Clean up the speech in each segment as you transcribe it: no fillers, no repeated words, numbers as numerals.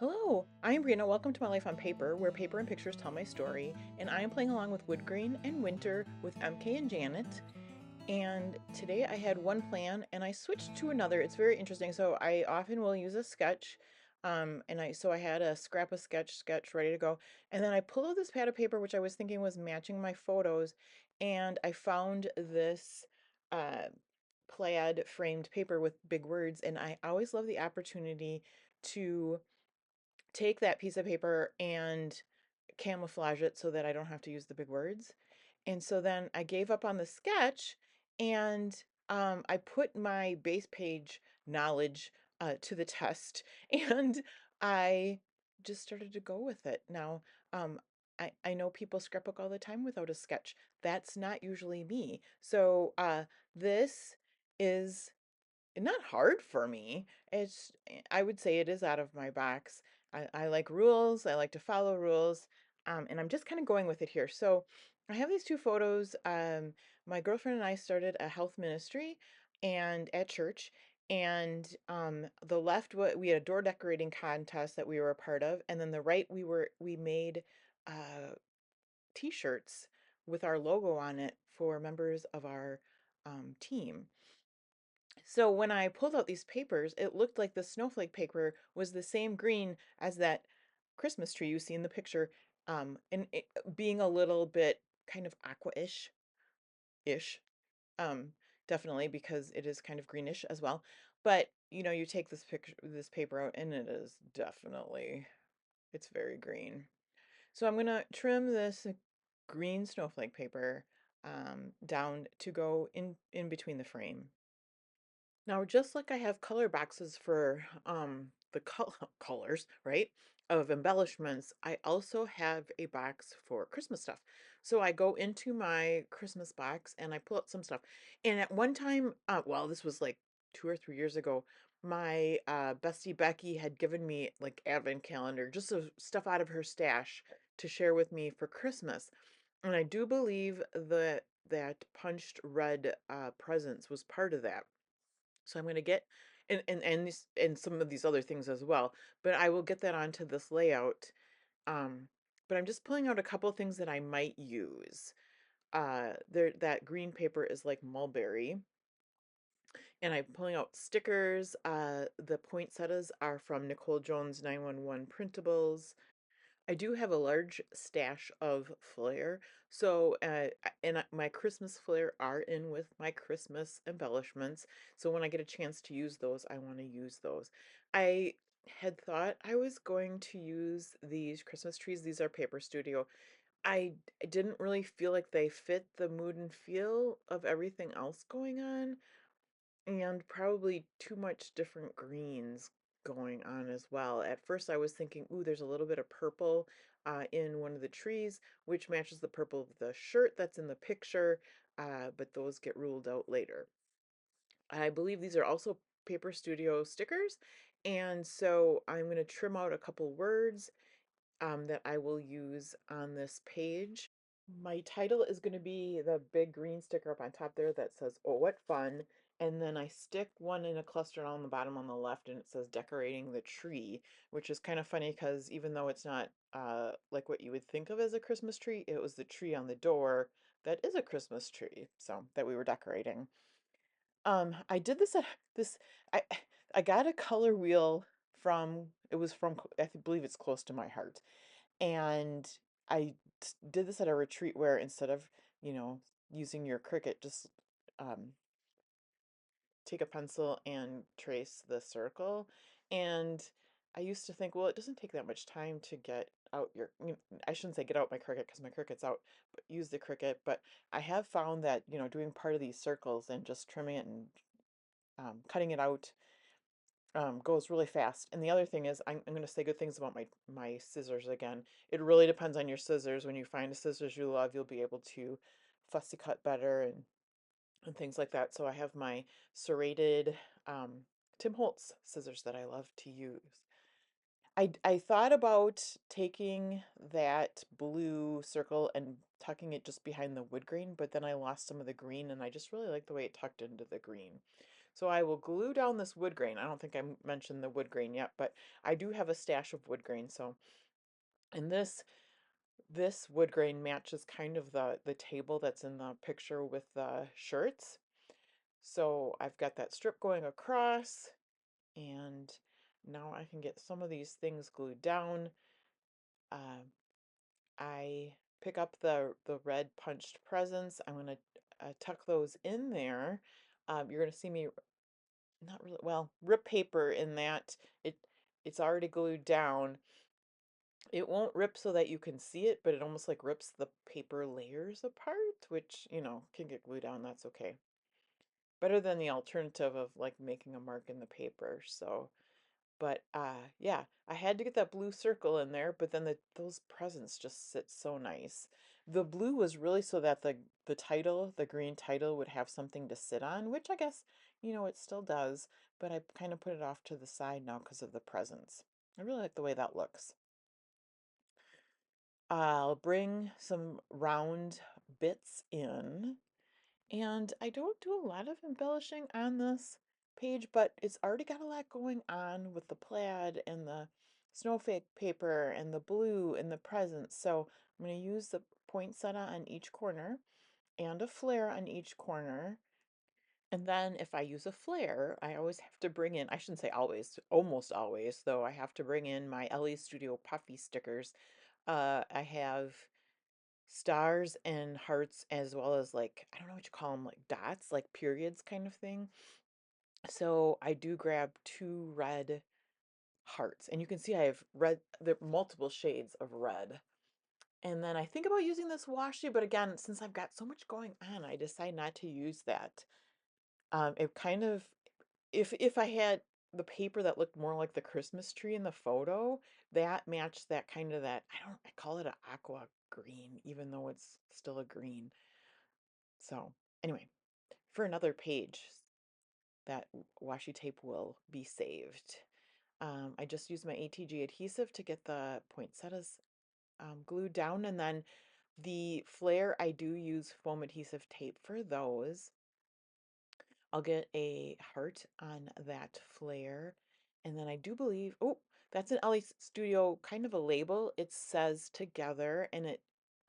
Hello, I'm Brianna. Welcome to My Life on Paper, where paper and pictures tell my story. And I am playing along with Woodgrain and Winter with MK and Janet. And today I had one plan and I switched to another. It's very interesting. So I often will use a sketch. So I had a scrap of sketch ready to go. And then I pulled out this pad of paper, which I was thinking was matching my photos. And I found this uh, plaid framed paper with big words. And I always love the opportunity to take that piece of paper and camouflage it so that I don't have to use the big words. And so then I gave up on the sketch and I put my base page knowledge to the test and I just started to go with it. Now, I know people scrapbook all the time without a sketch. That's not usually me. So this is not hard for me. I would say it is out of my box. I like rules. I like to follow rules. And I'm just kind of going with it here. So I have these two photos. My girlfriend and I started a health ministry and at church. And the left, we had a door decorating contest that we were a part of. And then the right, we made uh, t-shirts with our logo on it for members of our team. So when I pulled out these papers, it looked like the snowflake paper was the same green as that Christmas tree you see in the picture, and it being a little bit kind of aqua-ish, um, definitely because it is kind of greenish as well. But you take this paper out, and it is definitely it's very green. So I'm gonna trim this green snowflake paper down to go in between the frame. Now, just like I have color boxes for the colors, right, of embellishments, I also have a box for Christmas stuff. So I go into my Christmas box and I pull out some stuff. And at one time, well, this was like 2 or 3 years ago, my bestie Becky had given me like advent calendar, just stuff out of her stash to share with me for Christmas. And I do believe that punched red presents was part of that. So I'm going to get and some of these other things as well, but I will get that onto this layout. Um, but I'm just pulling out a couple things that I might use. That green paper is like mulberry, and I'm pulling out stickers. The poinsettias are from Nicole Jones 911 printables. I do have a large stash of flair. So, my Christmas flair are in with my Christmas embellishments. So when I get a chance to use those, I want to use those. I had thought I was going to use these Christmas trees. These are Paper Studio. I didn't really feel like they fit the mood and feel of everything else going on and probably too much different greens going on as well. At first, I was thinking, ooh, there's a little bit of purple in one of the trees, which matches the purple of the shirt that's in the picture, but those get ruled out later. I believe these are also Paper Studio stickers, and so I'm going to trim out a couple words that I will use on this page. My title is going to be the big green sticker up on top there that says, "Oh, what fun." And then I stick one in a cluster on the bottom on the left and it says decorating the tree, which is kind of funny because even though it's not like what you would think of as a Christmas tree, it was the tree on the door that is a Christmas tree, so that we were decorating. I did this at this I I got a color wheel from it was from believe it's close to my heart. And did this at a retreat where instead of, you know, using your Cricut, just um, take a pencil and trace the circle. And I used to think, well, it doesn't take that much time to get out I shouldn't say get out my Cricut because my Cricut's out, but use the Cricut. But I have found that, doing part of these circles and just trimming it and cutting it out goes really fast. And the other thing is, I'm going to say good things about my scissors again. It really depends on your scissors. When you find a scissors you love, you'll be able to fussy cut better and things like that. So I have my serrated um, Tim Holtz scissors that I love to use. I thought about taking that blue circle and tucking it just behind the wood grain, but then I lost some of the green and I just really like the way it tucked into the green. So I will glue down this wood grain. I don't think I mentioned the wood grain yet, but I do have a stash of wood grain. So, and this wood grain matches kind of the table that's in the picture with the shirts. So I've got that strip going across, and now I can get some of these things glued down. Uh, I pick up the red punched presents. I'm gonna tuck those in there. You're gonna see me not really well rip paper in that. It's already glued down. It won't rip so that you can see it, but it almost like rips the paper layers apart, which, can get glued down. That's okay. Better than the alternative of like making a mark in the paper. So, but yeah, I had to get that blue circle in there, but then those presents just sit so nice. The blue was really so that the title, the green title, would have something to sit on, which I guess, it still does, but I kind of put it off to the side now because of the presents. I really like the way that looks. I'll bring some round bits in. And I don't do a lot of embellishing on this page, but it's already got a lot going on with the plaid and the snowflake paper and the blue and the presents. So I'm going to use the poinsettia on each corner and a flare on each corner. And then if I use a flare, I always have to bring in, I shouldn't say always, almost always, though I have to bring in my Ellie Studio puffy stickers. I have stars and hearts as well as like, I don't know what you call them, like dots, like periods kind of thing. So I do grab two red hearts, and you can see I have red, there are multiple shades of red. And then I think about using this washi, but again, since I've got so much going on, I decide not to use that. It kind of, if I had the paper that looked more like the Christmas tree in the photo, that matched that kind of that, I call it an aqua green, even though it's still a green. So anyway, for another page, that washi tape will be saved. I just used my ATG adhesive to get the poinsettias glued down, and then the flare, I do use foam adhesive tape for those. I'll get a heart on that flare, and then I do believe, oh, that's an Ellie Studio kind of a label. It says together, and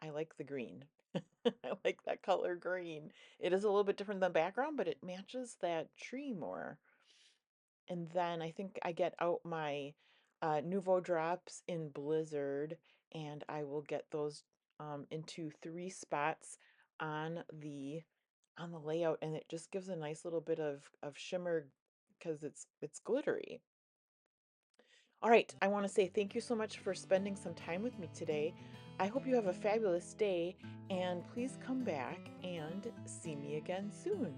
I like the green. I like that color green. It is a little bit different than the background, but it matches that tree more. And then I think I get out my Nouveau drops in Blizzard, and I will get those into three spots on the layout, and it just gives a nice little bit of shimmer because it's glittery. All right, I want to say thank you so much for spending some time with me today. I hope you have a fabulous day, and please come back and see me again soon.